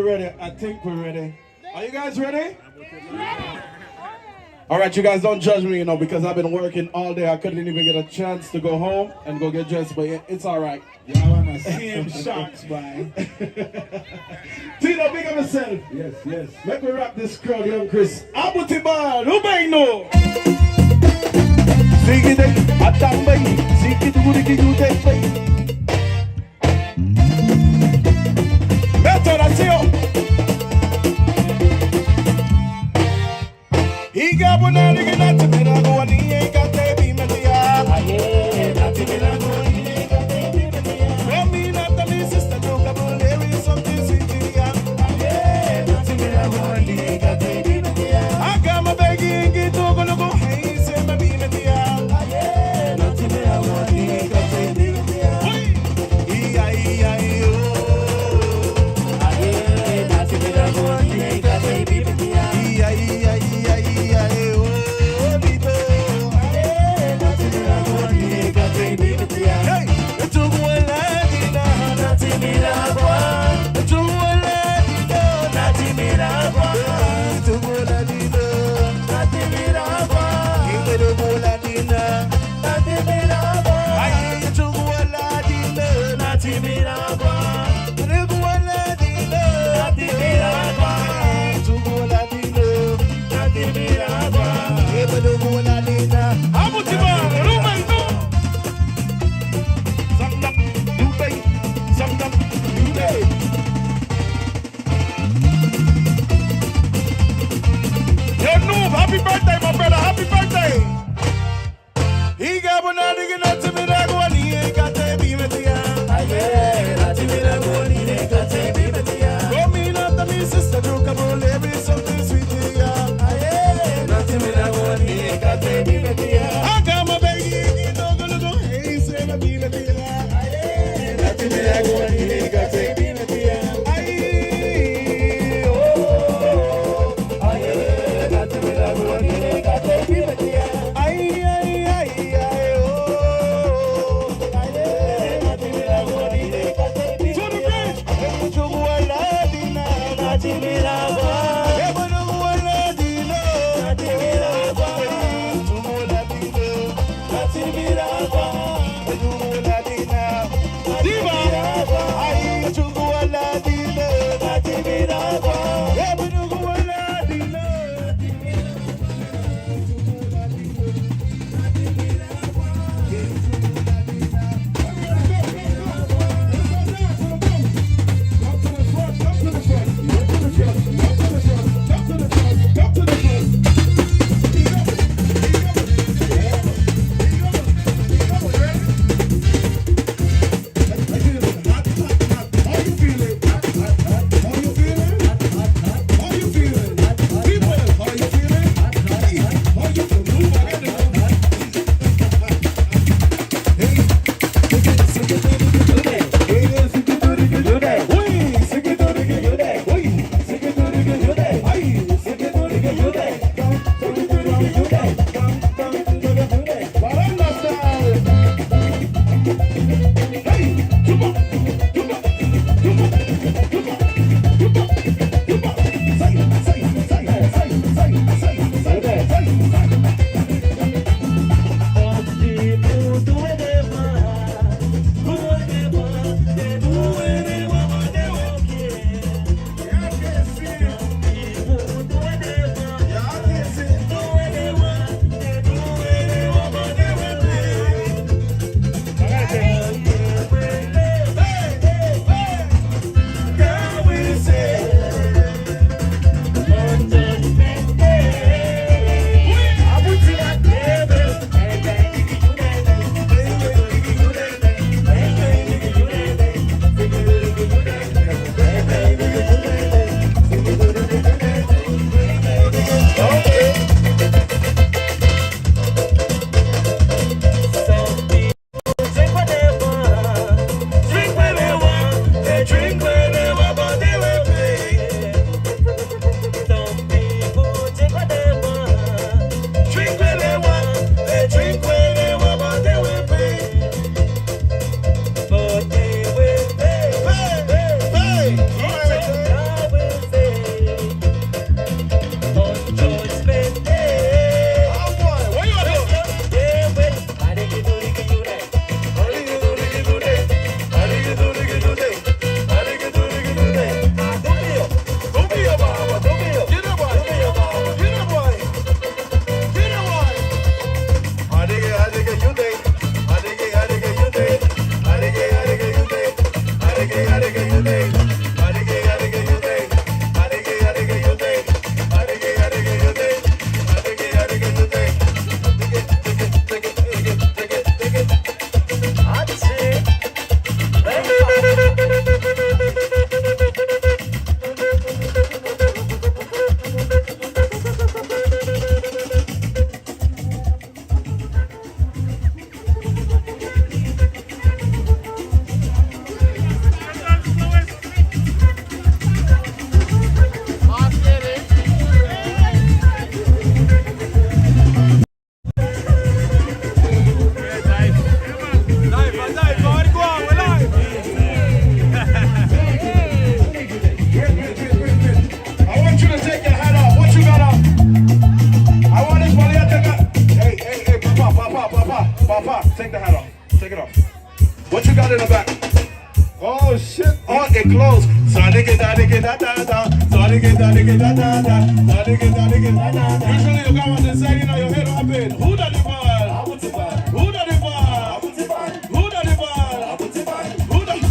ready. I think we're ready. Are you guys ready? All right, you guys don't judge me, you know, because I've been working all day. I couldn't even get a chance to go home and go get dressed, but it's all right. Y'all want to see him shots, boy. Tino, big up yourself. Yes, yes. Let me wrap this crowd, young Chris. Abutiban, who may know? Ziggy day, atambay, ziggy dugurigi dudek bay. Beto, that's you. Higa bunali ginati mirago ani ega tebi media. Aye, nati mirago ani ega tebi media. Remi nata mi sister joka bulevi something sweet ya. Aye, nati mirago ani ega tebi media. Aga mabegi ingi togo logo hey se mabi media. Aye, nati mirago ani ega tebi media. Iya iya iyo. Aye, nati mirago ani ega tebi media. Iya iya iya iya. Happy birthday, my brother. Happy birthday. He got one out of the to me that one. He ain't got to be with you. Aye, not to me that one. He ain't got to be with you. Go me not to me, sister. You come on, every something sweet to you. Aye, not to me that one. He ain't got to be with you. I got my baby. You don't gonna go. Hey, say my baby. Aye, not to me that one. He ain't got to be with you. take the hat off. Take it off. What you got in the back? Oh shit. Oh, it closed. Usually you go on the side, you know, your head open. Who done the ball? Who done the ball? Who done the ball? Who done?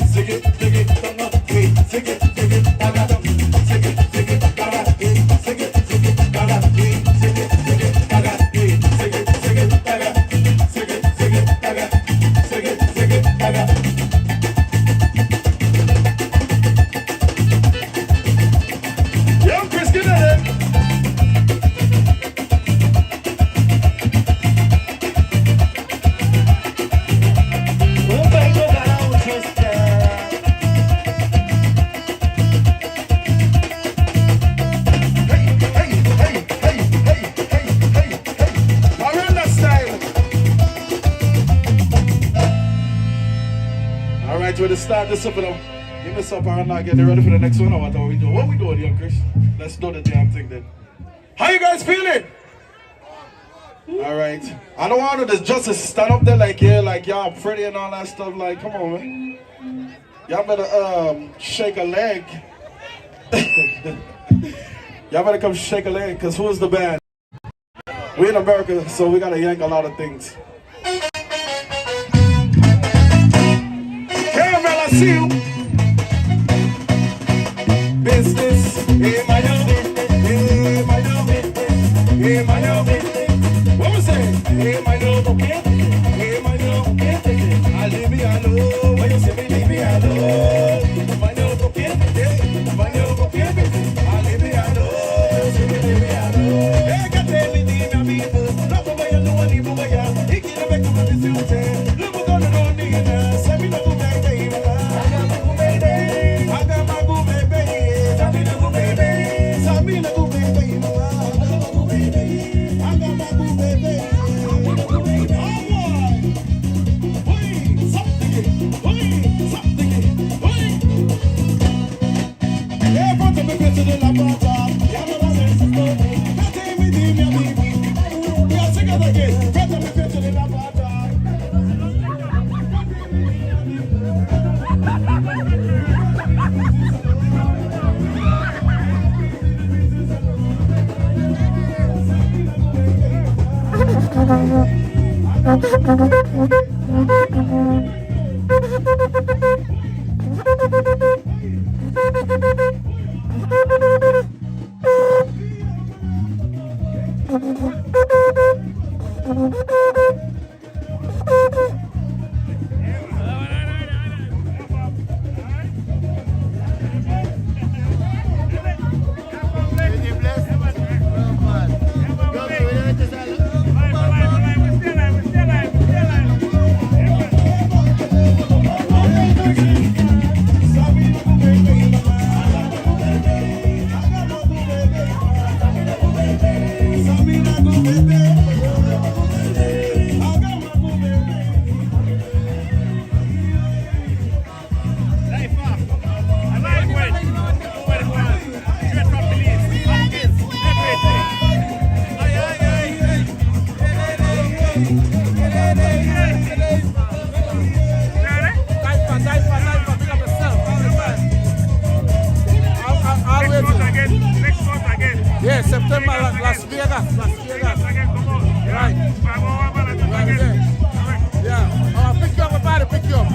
Sing it, sing it, sing it, sing it, sing it, sing it, sing it, sing it, sing it, sing it, sing it, sing it, Yo, Chris, get in it. Alright, we're to start this up now. Give me some power now, get ready for the next one or what are we doing? What we doing, young Chris? Let's do the damn thing then. How you guys feeling? Alright. I don't want to just stand up there like y'all pretty and all that stuff. Like, come on, man. Y'all better shake a leg. Y'all better come shake a leg, because who's the band? We in America, so we gotta yank a lot of things. Caramel, I see you. Business, hey my love, hey my love, hey my love. What we say? Hey my love, okay? Hey my love, okay? I leave me alone. When you say me, leave me alone. My love, okay? My love, okay? I leave me alone. Say me, leave me alone. Hey, can't tell me the people. Love over you, no one even over you. He can't make a man is you. Look what gonna do, nigga. Say me no go back, baby. I got my go, baby. I got my go, baby. Sabina go, baby. Sabina go, baby. I got my go, baby. Yeah, September, Las Vegas. Right. Right again. Yeah. I'll pick you up, everybody, pick you up.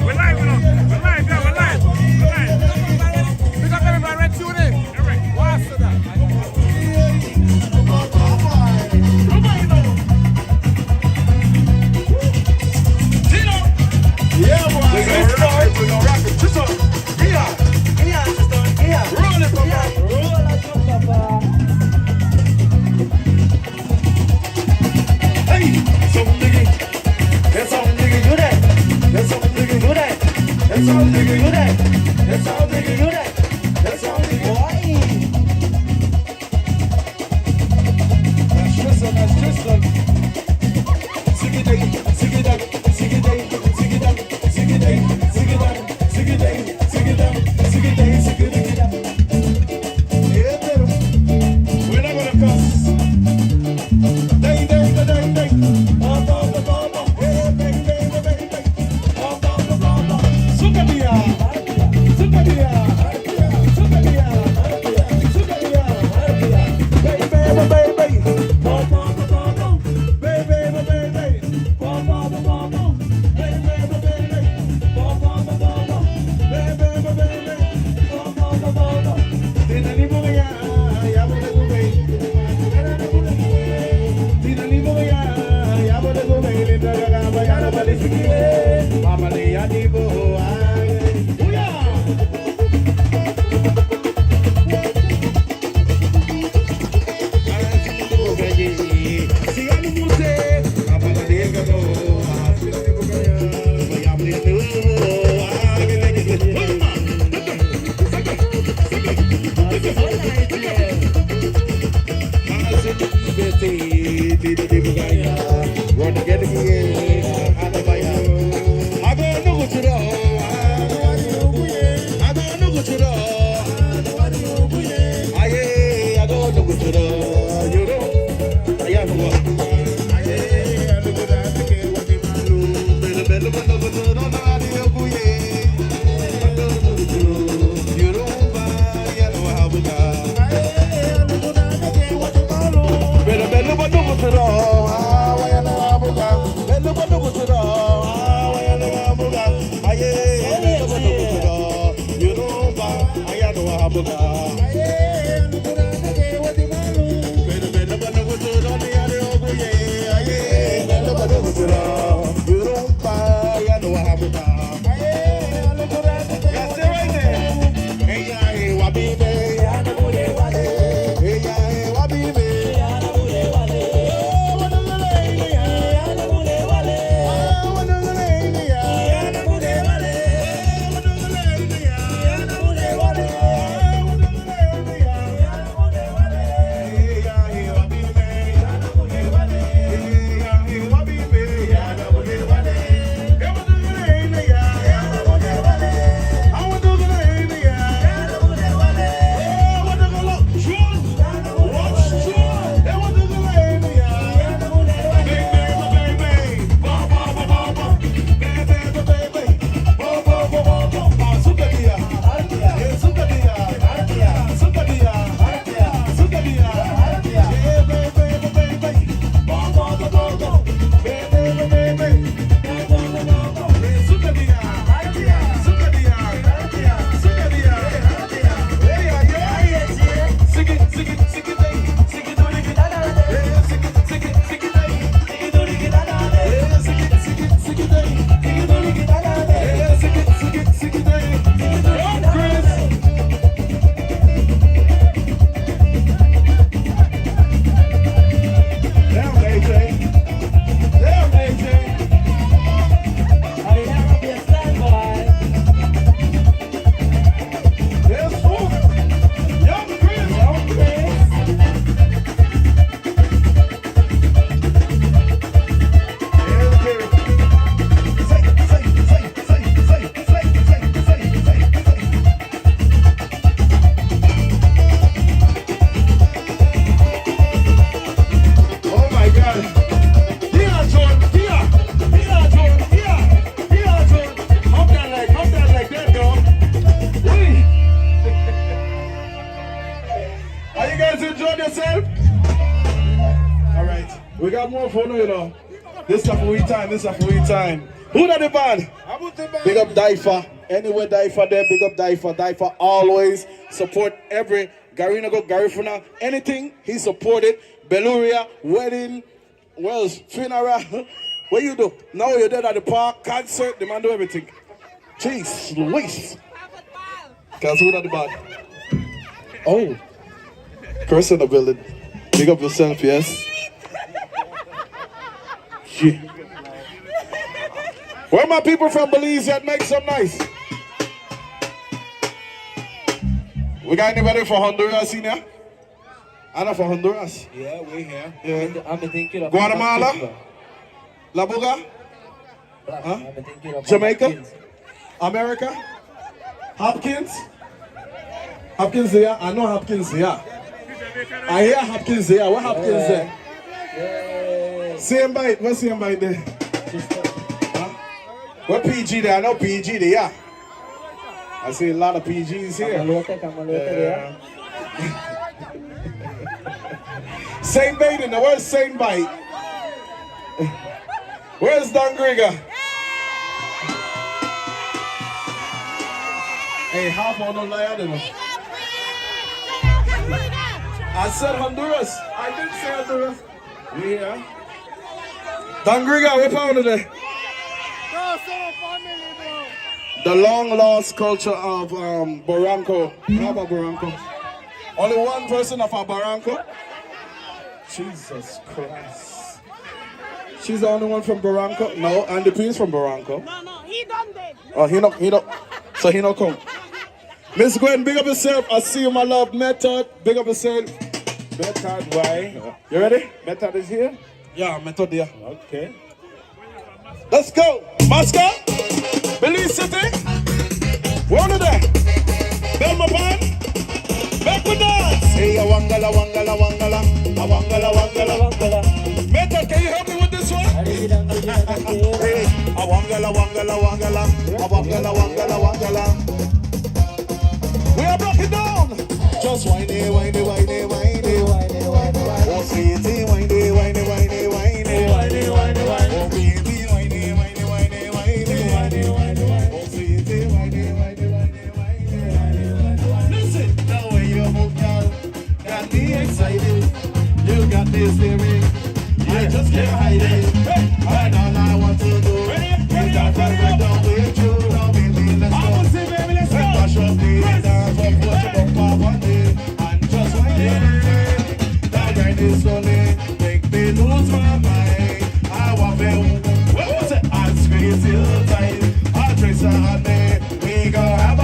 We're live, we're live. Pick up everybody, right, tune in. What's that? Yeah, boy. We're gonna rock it. Just up. Roll it, papa. Hey, so diggy. That's all diggy. Do that. That's all diggy. Do that. That's all diggy. Do that. That's all diggy. Do that. That's all diggy. That's Tristan. That's Tristan. Sing it, sing it, sing it, sing it, sing it, sing it, sing it, sing it, sing it, sing it, sing it. Yeah, we're not gonna cuss. We got more fun, you know. This is a free time, this is a free time. Who that the band? Big up DYFA. Anywhere DYFA there, big up DYFA. DYFA always support every Garifuna, anything he supported. Beluria, wedding, well, funeral. What you do? Now you're there at the park, concert, the man do everything. Jeez, Louise. Guys, who that the band? Oh. Chris in the building. Big up yourself, yes. Yeah. Where my people from Belize that make some nice? We got anybody for Honduras in here? Anna for Honduras? Yeah, we're here. Yeah. I'm thinking of Guatemala? La Buga? Huh? I'm thinking of Jamaica? Hopkins. America? Hopkins? Hopkins there? I know Hopkins there. I hear Hopkins there. What Hopkins there? Yeah. Same bite. What's same bite there? Huh? What PG there? I know PG there. Yeah. I see a lot of PGs here. Saint Baden. Now where's Saint Bite? Where's Don Grigger? Hey, half on the lie, I don't know. I said Honduras. I didn't say Honduras. Yeah. Don Grigger, what found it there? The long lost culture of Barranco. How about Barranco? Only one person of our Barranco? Jesus Christ. She's the only one from Barranco? No, Andy P is from Barranco. No, he done that. Oh, he don't. So he don't come. Miss Gwen, big up yourself. I see you, my love. Method, big up yourself. Method, why? You ready? Method is here? Yeah, Method there. Okay. Let's go. Moscow, Belize City. We're on there. Belma Pan. Back with dance. Hey, a wangala, wangala, wangala. A wangala, wangala, wangala. wangala, wangala, wangala, wangala, wangala, wangala. We are breaking down. Just whiny, whiny, whiny, whiny, whiny, whiny. Oh, sweetie, whiny, whiny, whiny, whiny, whiny, whiny, whiny. Oh, baby, whiny, whiny, whiny, whiny, whiny, whiny. Oh, sweetie, whiny, whiny, whiny, whiny, whiny. Listen, the way you move, girl, got me excited. You got this lyric, I just can't hide it. And all I want to do is that right down with you. Now, baby, let's go. Let's mash up the dance, what you bump one day, and just whine it. That grind is slowly make me lose my mind. I want me, what was it? I'll squeeze you tight. I'll trace on me, we gon' have a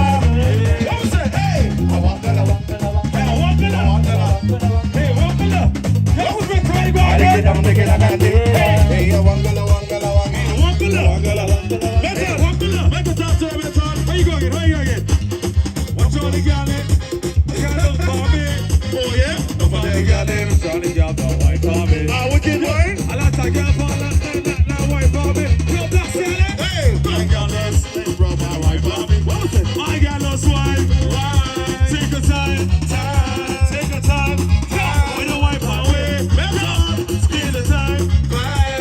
what was it? Hey, I want that, hey, I want that, hey, I want that. That was me crying about it. I'm making a candy. Hey, I want that, make a talk to him, where you going? Where you going? What's all the girl in? The girl don't call me. Oh yeah? Nobody the girl in. Johnny girl don't white for me. Ah, wicked boy. I like that girl for that white for me. Real black salad. Hey, my girl knows from my white for me. What was it? My girl knows why. Take your time. Take your time. When you wipe away. Spend the time.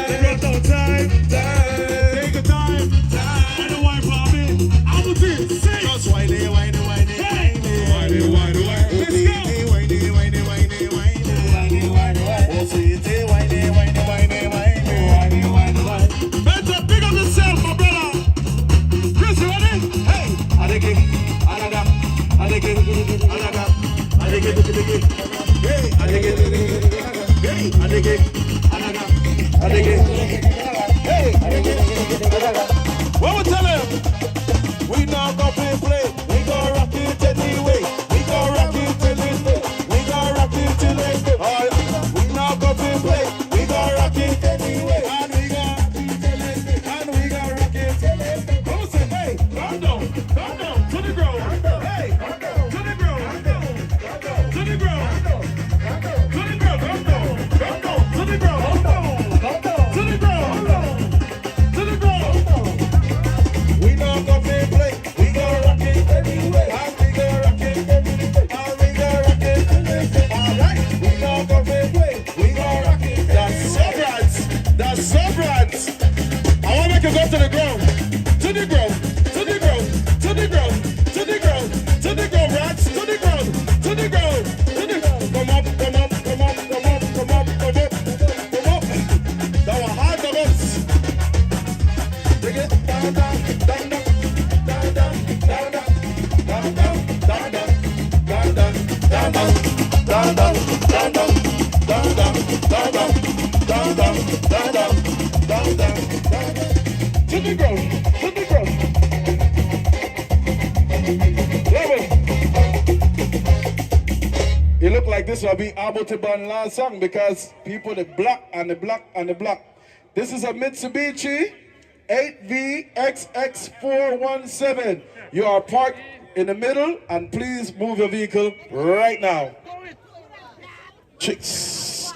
Take no time. Take your time. When you wipe for me. I will be sick. Just whiny, whiny, whiny, whiny, whiny, whiny, whiny. Let's go. Whiny, whiny, whiny, whiny, whiny, whiny, whiny. Oh, sweetie, whiny, whiny, whiny, whiny, whiny, whiny, whiny. Better pick up yourself, my brother. Chris, you ready? Hey, I dig it, I dig it, I dig it, I dig it, I dig it, hey, I dig it, hey, I dig it, I dig it, hey, I dig it. What we tell him? We not gonna play. We gonna rock it anyway. We gonna rock it till it's day. We gonna rock it till it's day. We not gonna play. We gonna rock it anyway. And we gonna rock it till it's day. And we gonna rock it till it's day. Who said, hey, calm down, to the ground. Hey, to the ground, to the ground, to the ground, to the ground, to the ground, to the ground. We not gonna play. We gonna rock it anyway. And we gonna rock it anyway. And we gonna rock it anyway. Alright, we not gonna play. We gonna rock it. That's subrats. That's subrats. I wanna make you go to the ground. To the ground. To the ground. To the ground. To the ground. To the ground, rats. To the ground. To the ground. To the ground. Come up, come up, come up, come up, come up, come up, come up. That was hard of us. Take it down, down, down, down. To the ground. It look like this will be Abuteban last song because people the black and the black and the black. This is a Mitsubishi 8VXX417. You are parked in the middle and please move your vehicle right now. Chicks.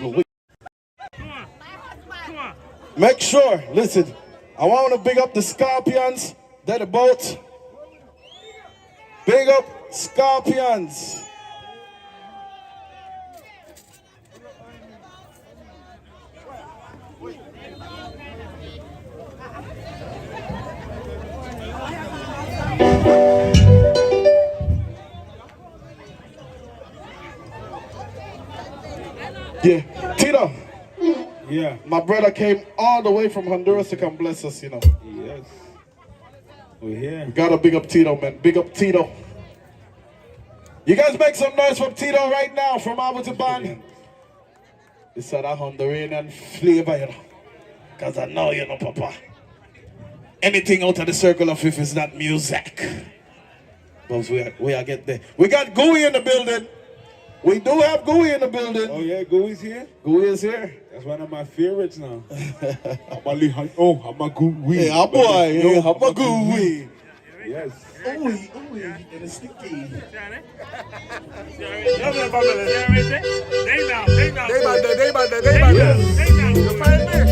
Make sure, listen, I want to big up the Scorpions. They're the boat. Big up Scorpions. Yeah, Tito. Yeah. My brother came all the way from Honduras to come bless us, you know. Yes. We're here. Gotta big up Tito, man. Big up Tito. You guys make some noise from Tito right now, from Abuteban. It's that Honduran flavor, you know. Because I know, you know, Papa. Anything out of the circle of fifth is not music. But we are get there. We got Gooey in the building. We do have Gooey in the building. Oh yeah, Gooey's here? Gooey is here. That's one of my favorites now. I'm a Gooey. Hey, our boy. Hey, I'm a Gooey. Yes. Ooey, and it's sticky. They now. You find me?